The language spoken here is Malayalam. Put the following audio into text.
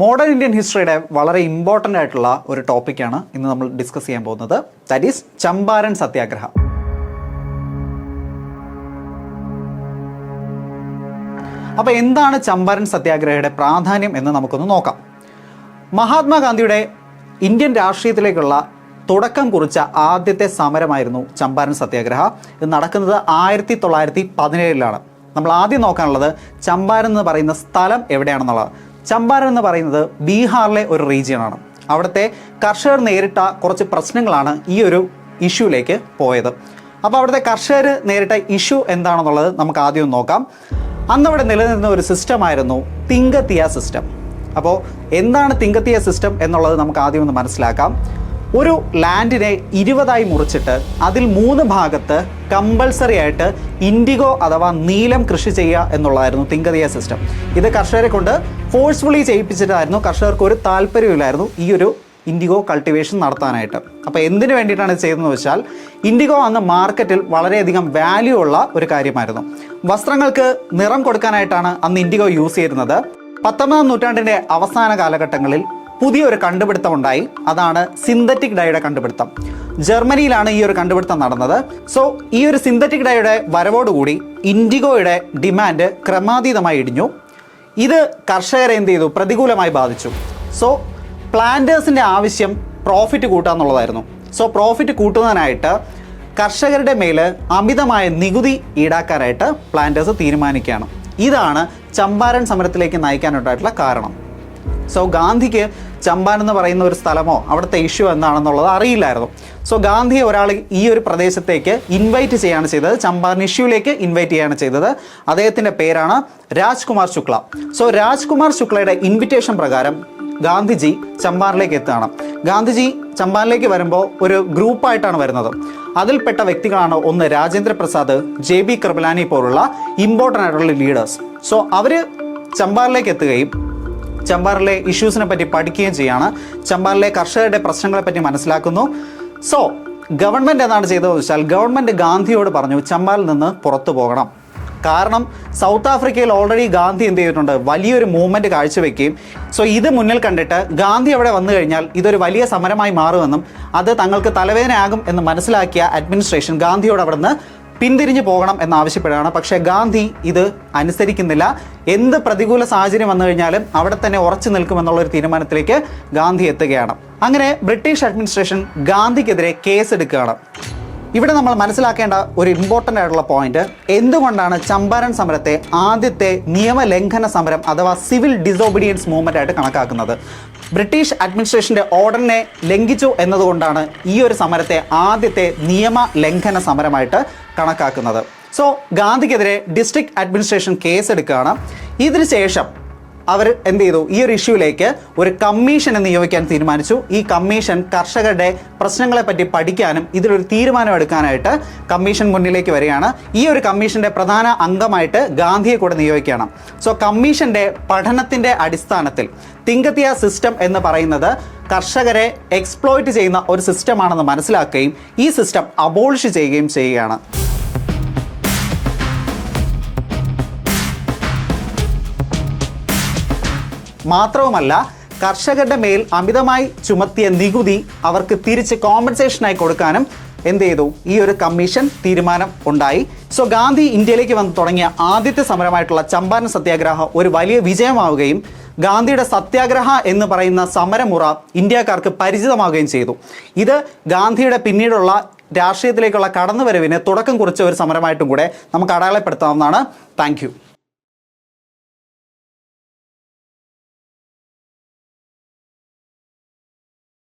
മോഡേൺ ഇന്ത്യൻ ഹിസ്റ്ററിയുടെ വളരെ ഇമ്പോർട്ടൻ്റ് ആയിട്ടുള്ള ഒരു ടോപ്പിക്കാണ് ഇന്ന് നമ്മൾ ഡിസ്കസ് ചെയ്യാൻ പോകുന്നത്. ദാറ്റ് ഈസ് ചമ്പാരൻ സത്യാഗ്രഹം. അപ്പോൾ എന്താണ് ചമ്പാരൻ സത്യാഗ്രഹയുടെ പ്രാധാന്യം എന്ന് നമുക്കൊന്ന് നോക്കാം. മഹാത്മാഗാന്ധിയുടെ ഇന്ത്യൻ രാഷ്ട്രീയത്തിലേക്കുള്ള തുടക്കം കുറിച്ച ആദ്യത്തെ സമരമായിരുന്നു ചമ്പാരൻ സത്യാഗ്രഹ. ഇത് നടക്കുന്നത് 1917 നമ്മൾ ആദ്യം നോക്കാനുള്ളത് ചമ്പാരൻ എന്ന് പറയുന്ന സ്ഥലം എവിടെയാണെന്നുള്ളത്. ചമ്പാരൻ എന്ന് പറയുന്നത് ബീഹാറിലെ ഒരു റീജിയനാണ്. അവിടുത്തെ കർഷകർ നേരിട്ട കുറച്ച് പ്രശ്നങ്ങളാണ് ഈ ഒരു ഇഷ്യൂലേക്ക് പോയത്. അപ്പോൾ അവിടുത്തെ കർഷകർ നേരിട്ട ഇഷ്യൂ എന്താണെന്നുള്ളത് നമുക്ക് ആദ്യം നോക്കാം. അന്നവിടെ നിലനിന്ന ഒരു സിസ്റ്റമായിരുന്നു തിങ്കത്തിയ സിസ്റ്റം. അപ്പോൾ എന്താണ് തിങ്കത്തിയ സിസ്റ്റം എന്നുള്ളത് നമുക്ക് ആദ്യം ഒന്ന് മനസ്സിലാക്കാം. ഒരു ലാൻഡിനെ 20ആയി മുറിച്ചിട്ട് അതിൽ 3 ഭാഗത്ത് കമ്പൾസറി ആയിട്ട് ഇൻഡിഗോ അഥവാ നീലം കൃഷി ചെയ്യുക എന്നുള്ളതായിരുന്നു തിങ്കത്തിയ സിസ്റ്റം. ഇത് കർഷകരെ കൊണ്ട് ഫോഴ്സ്ഫുള്ളി ചെയ്യിപ്പിച്ചിട്ടായിരുന്നു. കർഷകർക്ക് ഒരു താല്പര്യമില്ലായിരുന്നു ഈ ഒരു ഇൻഡിഗോ കൾട്ടിവേഷൻ നടത്താനായിട്ട്. അപ്പോൾ എന്തിനു വേണ്ടിയിട്ടാണ് ഇത് ചെയ്തതെന്ന് വെച്ചാൽ ഇൻഡിഗോ അന്ന് മാർക്കറ്റിൽ വളരെയധികം വാല്യൂ ഉള്ള ഒരു കാര്യമായിരുന്നു. വസ്ത്രങ്ങൾക്ക് നിറം കൊടുക്കാനായിട്ടാണ് അന്ന് ഇൻഡിഗോ യൂസ് ചെയ്യുന്നത്. 19ാം നൂറ്റാണ്ടിൻ്റെ അവസാന കാലഘട്ടങ്ങളിൽ പുതിയൊരു കണ്ടുപിടുത്തം ഉണ്ടായി. അതാണ് സിന്തറ്റിക് ഡൈയുടെ കണ്ടുപിടുത്തം. ജർമ്മനിയിലാണ് ഈ ഒരു കണ്ടുപിടുത്തം നടന്നത്. സോ ഈ ഒരു സിന്തറ്റിക് ഡൈയുടെ വരവോടുകൂടി ഇൻഡിഗോയുടെ ഡിമാൻഡ് ക്രമാതീതമായി ഇടിഞ്ഞു. ഇത് കർഷകരെ എന്ത് ചെയ്തു? പ്രതികൂലമായി ബാധിച്ചു. സോ പ്ലാന്റേഴ്സിൻ്റെ ആവശ്യം പ്രോഫിറ്റ് കൂട്ടുക എന്നുള്ളതായിരുന്നു. സോ പ്രോഫിറ്റ് കൂട്ടുന്നതിനായിട്ട് കർഷകരുടെ മേൽ അമിതമായ നികുതി ഈടാക്കാനായിട്ട് പ്ലാന്റേഴ്സ് തീരുമാനിക്കുകയാണ്. ഇതാണ് ചമ്പാരൻ സമരത്തിലേക്ക് നയിക്കാനായിട്ടുള്ള കാരണം. സോ ഗാന്ധിക്ക് ചമ്പാരൻ എന്ന് പറയുന്ന ഒരു സ്ഥലമോ അവിടുത്തെ ഇഷ്യൂ എന്താണെന്നുള്ളത് അറിയില്ലായിരുന്നു. സോ ഗാന്ധിയെ ഒരാൾ ഈ ഒരു പ്രദേശത്തേക്ക് ഇൻവൈറ്റ് ചെയ്യാണ് ചെയ്തത്. ചമ്പാരൻ ഇഷ്യൂലേക്ക് ഇൻവൈറ്റ് ചെയ്യാണ് ചെയ്തത്. അദ്ദേഹത്തിൻ്റെ പേരാണ് രാജ്കുമാർ ശുക്ല. സോ രാജ്കുമാർ ശുക്ലയുടെ ഇൻവിറ്റേഷൻ പ്രകാരം ഗാന്ധിജി ചമ്പാരനിലേക്ക് എത്തുകയാണ്. ഗാന്ധിജി ചമ്പാരനിലേക്ക് വരുമ്പോൾ ഒരു ഗ്രൂപ്പായിട്ടാണ് വരുന്നത്. അതിൽപ്പെട്ട വ്യക്തികളാണ് ഒന്ന് രാജേന്ദ്ര പ്രസാദ്, JB കൃപലാനി പോലുള്ള ഇമ്പോർട്ടൻ്റ് ആയിട്ടുള്ള ലീഡേഴ്സ്. സോ അവർ ചമ്പാരനിലേക്ക് എത്തുകയും ചമ്പാരനിലെ ഇഷ്യൂസിനെ പറ്റി പഠിക്കുകയും ചെയ്യാണ്. ചമ്പാരനിലെ കർഷകരുടെ പ്രശ്നങ്ങളെ പറ്റി മനസ്സിലാക്കുന്നു. സോ ഗവൺമെൻറ് എന്താണ് ചെയ്തതെന്ന് വെച്ചാൽ ഗവൺമെൻറ് ഗാന്ധിയോട് പറഞ്ഞു ചമ്പാരനിൽ നിന്ന് പുറത്തു പോകണം. കാരണം സൗത്ത് ആഫ്രിക്കയിൽ ഓൾറെഡി ഗാന്ധി എന്ത് ചെയ്തിട്ടുണ്ട്? വലിയൊരു മൂവ്മെൻറ്റ് കാഴ്ചവെക്കുകയും സോ ഇത് മുന്നിൽ കണ്ടിട്ട് ഗാന്ധി അവിടെ വന്നു കഴിഞ്ഞാൽ ഇതൊരു വലിയ സമരമായി മാറുമെന്നും അത് തങ്ങൾക്ക് തലവേദനയാകും എന്ന് മനസ്സിലാക്കിയ അഡ്മിനിസ്ട്രേഷൻ ഗാന്ധിയോട് അവിടെ നിന്ന് പിന്തിരിഞ്ഞു പോകണം എന്നാവശ്യപ്പെടുകയാണ്. പക്ഷേ ഗാന്ധി ഇത് അനുസരിക്കുന്നില്ല. എന്ത് പ്രതികൂല സാഹചര്യം വന്നു കഴിഞ്ഞാലും അവിടെ തന്നെ ഉറച്ചു നിൽക്കുമെന്നുള്ളൊരു തീരുമാനത്തിലേക്ക് ഗാന്ധി എത്തുകയാണ്. അങ്ങനെ ബ്രിട്ടീഷ് അഡ്മിനിസ്ട്രേഷൻ ഗാന്ധിക്കെതിരെ കേസെടുക്കുകയാണ്. ഇവിടെ നമ്മൾ മനസ്സിലാക്കേണ്ട ഒരു ഇമ്പോർട്ടൻ്റ് ആയിട്ടുള്ള പോയിന്റ്, എന്തുകൊണ്ടാണ് ചമ്പാരൻ സമരത്തെ ആദ്യത്തെ നിയമലംഘന സമരം അഥവാ സിവിൽ ഡിസോബീഡിയൻസ് മൂവ്മെൻ്റ് ആയിട്ട് കണക്കാക്കുന്നത്? ബ്രിട്ടീഷ് അഡ്മിനിസ്ട്രേഷൻ്റെ ഓർഡറിനെ ലംഘിച്ചു എന്നതുകൊണ്ടാണ് ഈ ഒരു സമരത്തെ ആദ്യത്തെ നിയമ ലംഘന സമരമായിട്ട് കണക്കാക്കുന്നത്. സോ ഗാന്ധിക്കെതിരെ ഡിസ്ട്രിക്ട് അഡ്മിനിസ്ട്രേഷൻ കേസെടുക്കുകയാണ്. ഇതിന് ശേഷം അവർ എന്ത് ചെയ്തു? ഈ ഒരു ഇഷ്യൂവിലേക്ക് ഒരു കമ്മീഷനെ നിയോഗിക്കാൻ തീരുമാനിച്ചു. ഈ കമ്മീഷൻ കർഷകരുടെ പ്രശ്നങ്ങളെ പറ്റി പഠിക്കാനും ഇതിലൊരു തീരുമാനം എടുക്കാനായിട്ട് കമ്മീഷൻ മുന്നിലേക്ക് വരികയാണ്. ഈ ഒരു കമ്മീഷൻ്റെ പ്രധാന അംഗമായിട്ട് ഗാന്ധിയെ കൂടെ നിയോഗിക്കുകയാണ്. സോ കമ്മീഷൻ്റെ പഠനത്തിൻ്റെ അടിസ്ഥാനത്തിൽ തിങ്കത്തിയ സിസ്റ്റം എന്ന് പറയുന്നത് കർഷകരെ എക്സ്പ്ലോയിറ്റ് ചെയ്യുന്ന ഒരു സിസ്റ്റമാണെന്ന് മനസ്സിലാക്കുകയും ഈ സിസ്റ്റം അബോളിഷ് ചെയ്യുകയും ചെയ്യുകയാണ്. മാത്രവുമല്ല കർഷകരുടെ മേൽ അമിതമായി ചുമത്തിയ നികുതി അവർക്ക് തിരിച്ച് കോമ്പൻസേഷനായി കൊടുക്കാനും എന്ത് ചെയ്തു? ഈ ഒരു കമ്മീഷൻ തീരുമാനം ഉണ്ടായി. സോ ഗാന്ധി ഇന്ത്യയിലേക്ക് വന്ന് തുടങ്ങിയ ആദ്യത്തെ സമരമായിട്ടുള്ള ചമ്പാരൻ സത്യാഗ്രഹ ഒരു വലിയ വിജയമാവുകയും ഗാന്ധിയുടെ സത്യാഗ്രഹ എന്ന് പറയുന്ന സമരമുറ ഇന്ത്യക്കാർക്ക് പരിചിതമാവുകയും ചെയ്തു. ഇത് ഗാന്ധിയുടെ പിന്നീടുള്ള രാഷ്ട്രീയത്തിലേക്കുള്ള കടന്നുവരവിന് തുടക്കം കുറിച്ച ഒരു സമരമായിട്ടും കൂടെ നമുക്ക് അടയാളപ്പെടുത്താവുന്നതാണ്. Thank you.